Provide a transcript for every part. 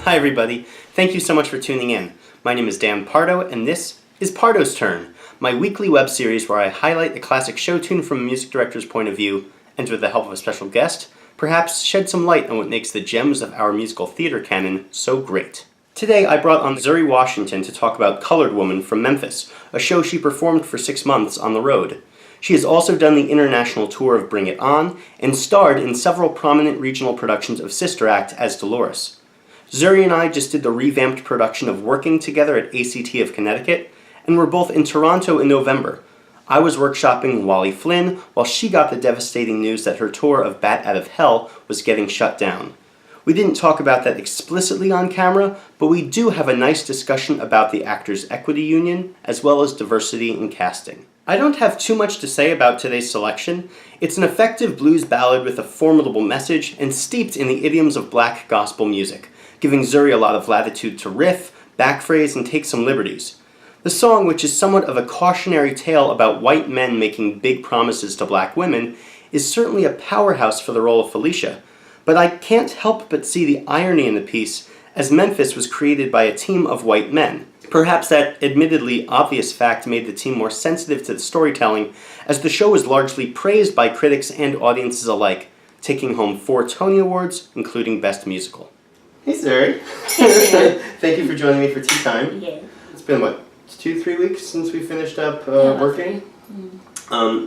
Hi everybody, thank you so much for tuning in. My name is Dan Pardo, and this is Pardo's Turn, my weekly web series where I highlight a classic show tune from a music director's point of view, and with the help of a special guest, perhaps shed some light on what makes the gems of our musical theater canon so great. Today I brought on Zuri Washington to talk about Colored Woman from Memphis, a show she performed for 6 months on the road. She has also done the international tour of Bring It On, and starred in several prominent regional productions of Sister Act as Dolores. Zuri and I just did the revamped production of Working together at ACT of Connecticut, and we're both in Toronto in November. I was workshopping Wally Flynn, while she got the devastating news that her tour of Bat Out of Hell was getting shut down. We didn't talk about that explicitly on camera, but we do have a nice discussion about the Actors' Equity Union, as well as diversity in casting. I don't have too much to say about today's selection. It's an effective blues ballad with a formidable message and steeped in the idioms of black gospel music, giving Zuri a lot of latitude to riff, backphrase, and take some liberties. The song, which is somewhat of a cautionary tale about white men making big promises to black women, is certainly a powerhouse for the role of Felicia, but I can't help but see the irony in the piece, as Memphis was created by a team of white men. Perhaps that admittedly obvious fact made the team more sensitive to the storytelling, as the show was largely praised by critics and audiences alike, taking home 4 Tony Awards, including Best Musical. Hey Zuri. Thank you for joining me for tea time. Yeah. It's been, what, 2-3 weeks since we finished up working?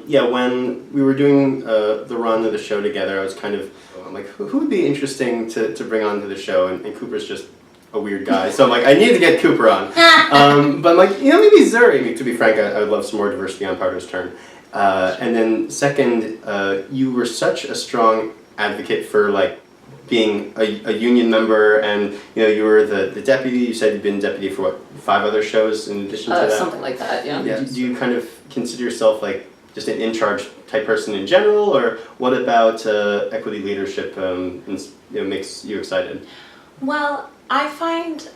Yeah, when we were doing the run of the show together, I was kind of, I'm like, who would be interesting to bring onto the show? And Cooper's just a weird guy, so I'm like, I need to get Cooper on. But I'm like, maybe Zuri. I mean, to be frank, I would love some more diversity on Pardo's Turn. And then second, you were such a strong advocate for like being a union member, and you were the deputy. You said you've been deputy for what, 5 other shows in addition to that? Something like that, yeah. Do you kind of consider yourself like just an in-charge type person in general, or what about equity leadership makes you excited? Well, I find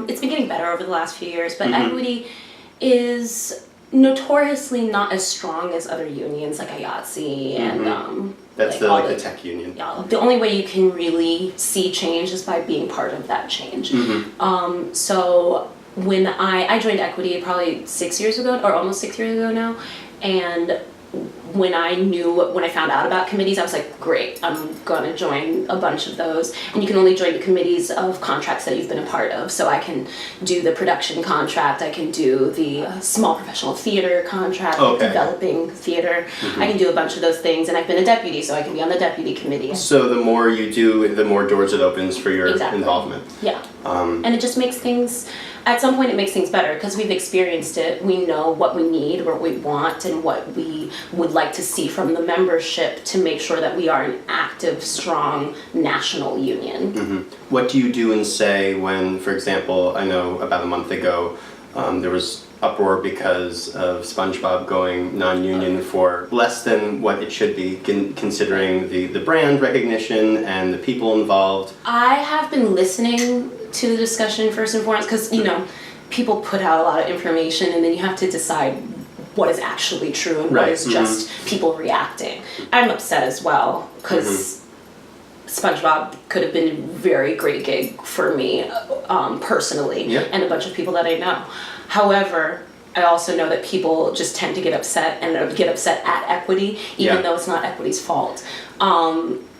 it's been getting better over the last few years, but equity is notoriously not as strong as other unions like IATSE and that's like the tech union. Yeah, the only way you can really see change is by being part of that change. So when I joined equity probably 6 years ago, or almost 6 years ago now, and when I found out about committees, I was like, great, I'm gonna join a bunch of those. And you can only join the committees of contracts that you've been a part of. So I can do the production contract, I can do the small professional theater contract, developing theater. I can do a bunch of those things, and I've been a deputy, so I can be on the deputy committee. So the more you do, the more doors it opens for your involvement. Yeah. And it just makes things, at some point it makes things better, because we've experienced it. We know what we need, what we want, and what we would like to see from the membership to make sure that we are an active, strong national union. What do you do and say when, for example, I know about a month ago there was uproar because of SpongeBob going non-union for less than what it should be, considering the brand recognition and the people involved? I have been listening to the discussion first and foremost, because people put out a lot of information, and then you have to decide what is actually true and what is just people reacting. I'm upset as well, because SpongeBob could have been a very great gig for me personally, and a bunch of people that I know. However, I also know that people just tend to get upset, and get upset at equity, even though it's not equity's fault.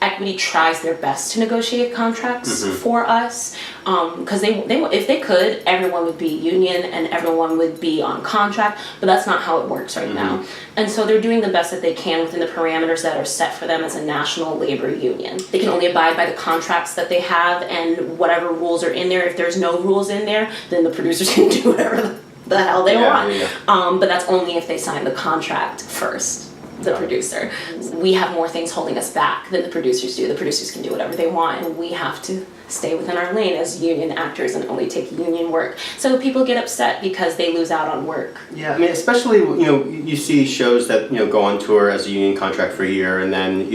Equity tries their best to negotiate contracts for us, because they if they could, everyone would be union and everyone would be on contract, but that's not how it works right now. And so they're doing the best that they can within the parameters that are set for them as a national labor union. They can only abide by the contracts that they have, and whatever rules are in there. If there's no rules in there, then the producers can do whatever the hell they want. But that's only if they sign the contract first. The producer. We have more things holding us back than the producers do. The producers can do whatever they want, and we have to stay within our lane as union actors and only take union work. So people get upset because they lose out on work. Yeah, I mean, especially, you see shows that, go on tour as a union contract for a year, and then,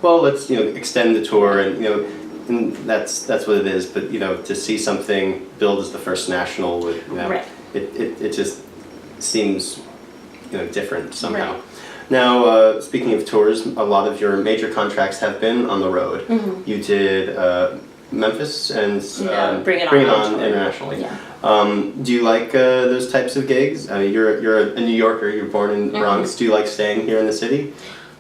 well, let's, extend the tour, and, and that's what it is. But, to see something billed as the first national, with, it just seems, different somehow. Right. Now, speaking of tours, a lot of your major contracts have been on the road. You did Memphis and Bring It On internationally. Yeah. Do you like those types of gigs? I mean, you're a New Yorker. You're born in Bronx. Do you like staying here in the city?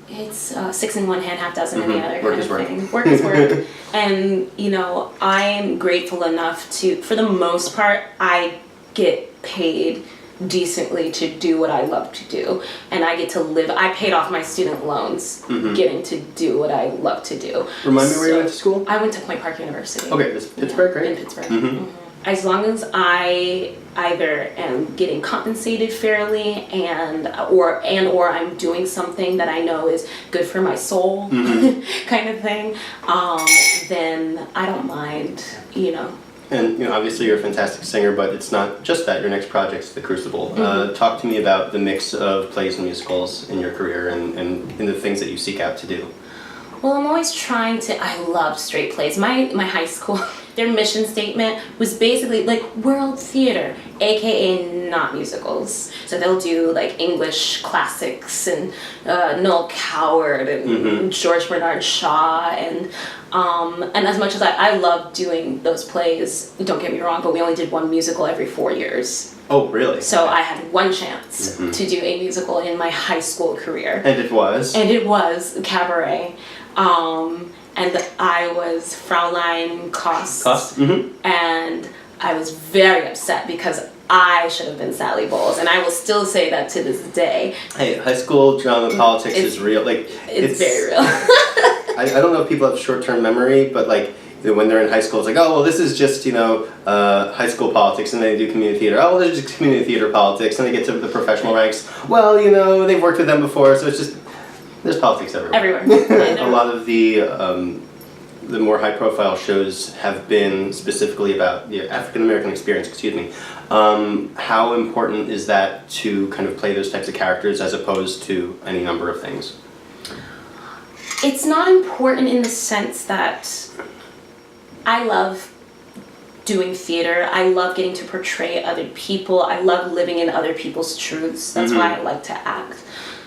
It's 6 in one hand, half dozen in the other Work kind is of work. thing. Work is work. And, you know, I'm grateful enough to, for the most part, I get paid decently to do what I love to do. And I get to live, I paid off my student loans getting to do what I love to do. Remind me where you went to school? I went to Point Park University. Okay, it's Pittsburgh, right? In Pittsburgh. As long as I either am getting compensated fairly or I'm doing something that I know is good for my soul, kind of thing, then I don't mind, you know. And, you know, obviously you're a fantastic singer, but it's not just that. Your next project's The Crucible. Talk to me about the mix of plays and musicals in your career and the things that you seek out to do. Well, I'm always trying to, I love straight plays. My high school, their mission statement was basically like world theater, aka not musicals. So they'll do like English classics and Noel Coward and George Bernard Shaw and as much as I love doing those plays, don't get me wrong, but we only did one musical every 4 years. Oh, really? So I had one chance to do a musical in my high school career. And it was? And it was Cabaret. And I was Fraulein Kost. And I was very upset because I should have been Sally Bowles, and I will still say that to this day. Hey, high school drama politics is real. Like it's very real. I don't know if people have short-term memory, but like when they're in high school, it's like, oh well, this is just high school politics, and then they do community theater. Oh well, this is just community theater politics, and they get to the professional ranks. Well, they've worked with them before, so it's just there's politics everywhere. A lot of the more high-profile shows have been specifically about the African American experience. Excuse me. How important is that to kind of play those types of characters as opposed to any number of things? It's not important in the sense that I love doing theater. I love getting to portray other people. I love living in other people's truths. That's why I like to act.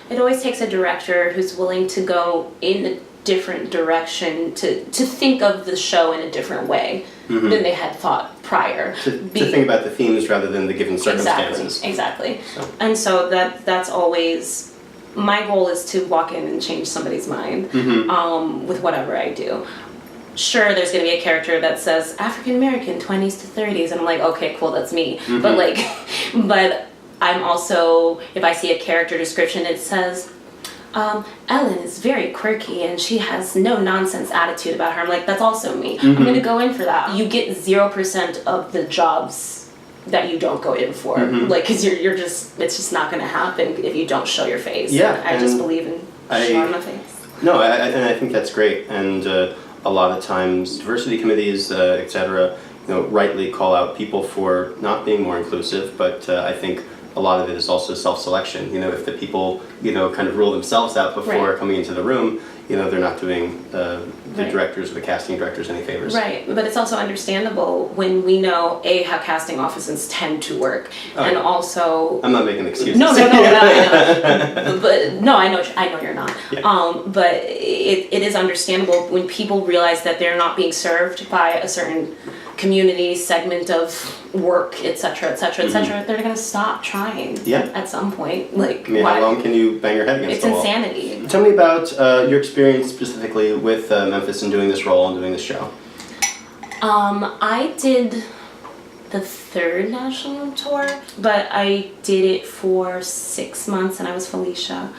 It always takes a director who's willing to go in a different direction, to think of the show in a different way than they had thought prior. To think about the themes rather than the given circumstances. Exactly. And so that's always, my goal is to walk in and change somebody's mind with whatever I do. Sure, there's going to be a character that says African American 20s to 30s, and I'm like, okay, cool, that's me. But I'm also, if I see a character description, it says, Ellen is very quirky and she has no nonsense attitude about her. I'm like, that's also me. I'm going to go in for that. You get 0% of the jobs that you don't go in for. Like, because you're just, it's just not going to happen if you don't show your face. Yeah. I just believe in showing my face. No, and I think that's great. And a lot of times diversity committees, etc., rightly call out people for not being more inclusive, but I think a lot of it is also self-selection. If the people, kind of rule themselves out before coming into the room, they're not doing the directors or the casting directors any favors. Right, but it's also understandable when we know, A, how casting offices tend to work, and also... I'm not making excuses. No, I know. But, no, I know you're not. Yeah. But it is understandable when people realize that they're not being served by a certain community segment of work, etc., they're going to stop trying at some point. Like, how long can you bang your head against the wall? It's insanity. Tell me about your experience specifically with Memphis and doing this role and doing this show. I did the 3rd national tour, but I did it for 6 months, and I was Felicia.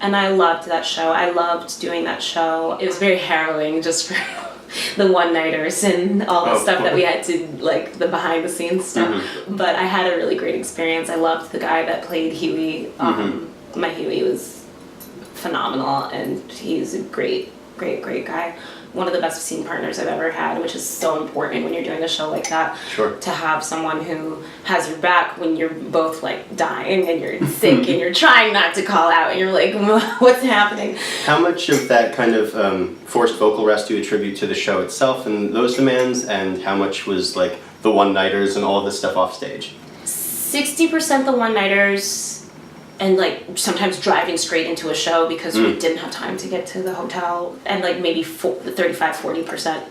And I loved that show. I loved doing that show. It was very harrowing just for the one-nighters and all the stuff that we had to, like, the behind-the-scenes stuff. But I had a really great experience. I loved the guy that played Huey. My Huey was phenomenal, and he's a great guy. One of the best scene partners I've ever had, which is so important when you're doing a show like that. Sure. To have someone who has your back when you're both like dying and you're sick and you're trying not to call out and you're like, what's happening? How much of that kind of forced vocal rest do you attribute to the show itself and those demands, and how much was like the one-nighters and all of this stuff off stage? 60% the one-nighters, and like sometimes driving straight into a show because we didn't have time to get to the hotel, and like maybe 35-40%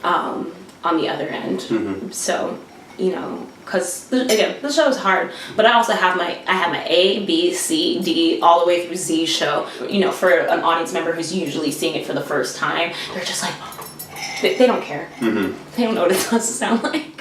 on the other end. So, you know, because again, the show is hard, but I also have my A, B, C, D, all the way through Z show. You know, for an audience member who's usually seeing it for the first time, they're just like, they don't care. They don't know what it's supposed to sound like.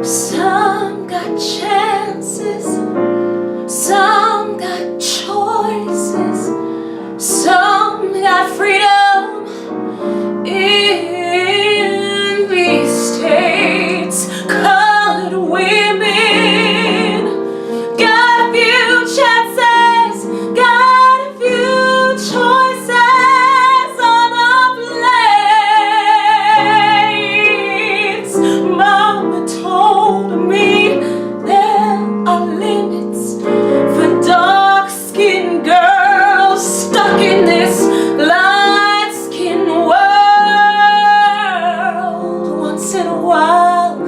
Some got chances, some got choices, some got freedom in these states. Colored women got a few chances, got a few choices on the plates. Mama told me there are limits for dark-skinned girls stuck in this light-skinned world. Once in a while,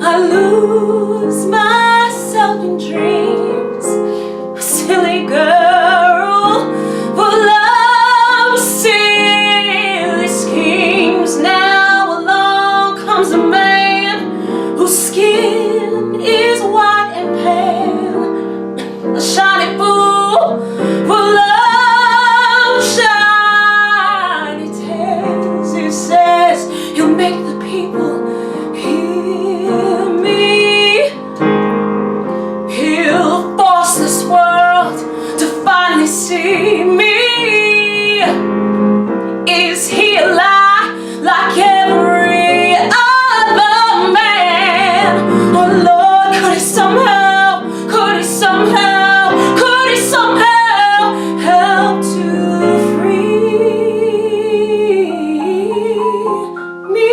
I lose myself in dreams. A silly girl full of silly schemes. Now along comes a man whose skin is white and pale, a shiny fool full of shiny tales. He says he'll make the people hear me. He'll force this world to finally see me. Is he a lie like every other man? Oh Lord, could he somehow help to free me?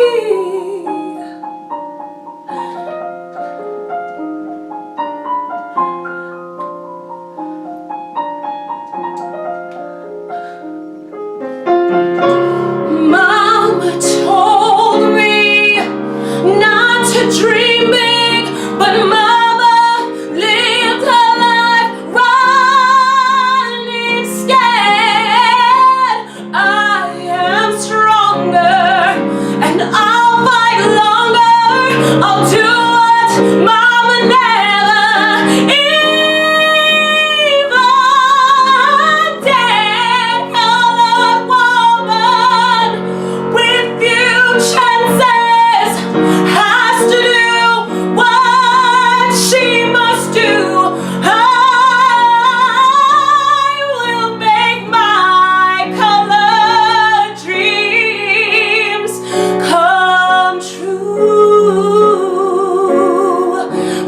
Mama told me not to dream big, but Mama lived her life running scared. I am stronger and I'll fight longer. I'll do what Mama never even did. Colored woman with few chances has to do what she must do. I will make my colored dreams come true.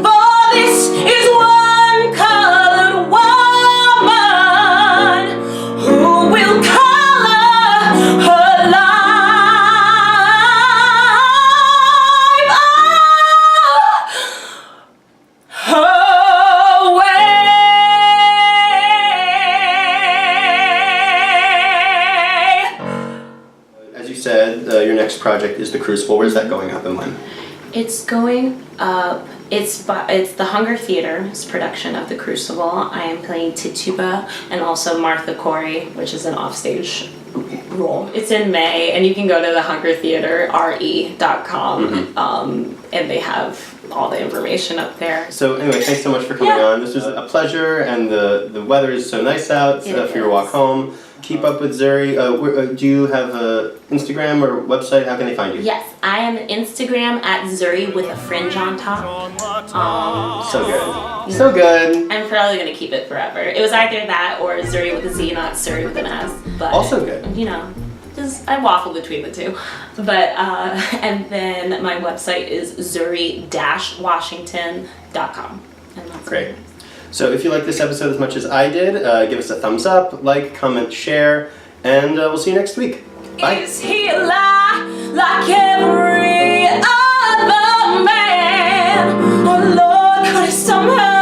For this is one colored woman who will color her life her way. As you said, your next project is The Crucible. Where's that going up and when? It's going up. It's the Hunger Theater's production of The Crucible. I am playing Tituba and also Martha Corey, which is an offstage role. It's in May, and you can go to the Hunger Theater re.com, and they have all the information up there. So anyway, thanks so much for coming on. This was a pleasure, and the weather is so nice out for your walk home. Keep up with Zuri. Do you have an Instagram or website? How can they find you? Yes, I am on Instagram at Zuri with a fringe on top. So good. So good. I'm probably going to keep it forever. It was either that or Zuri with a Z, not Zuri with an S. But, Also good. You know, I waffle between the two. But, and then my website is Zuri-Washington.com. And that's Great. So if you like this episode as much as I did, give us a thumbs up, like, comment, share, and we'll see you next week. Bye. Is he a lie like every other man? Oh Lord, could he somehow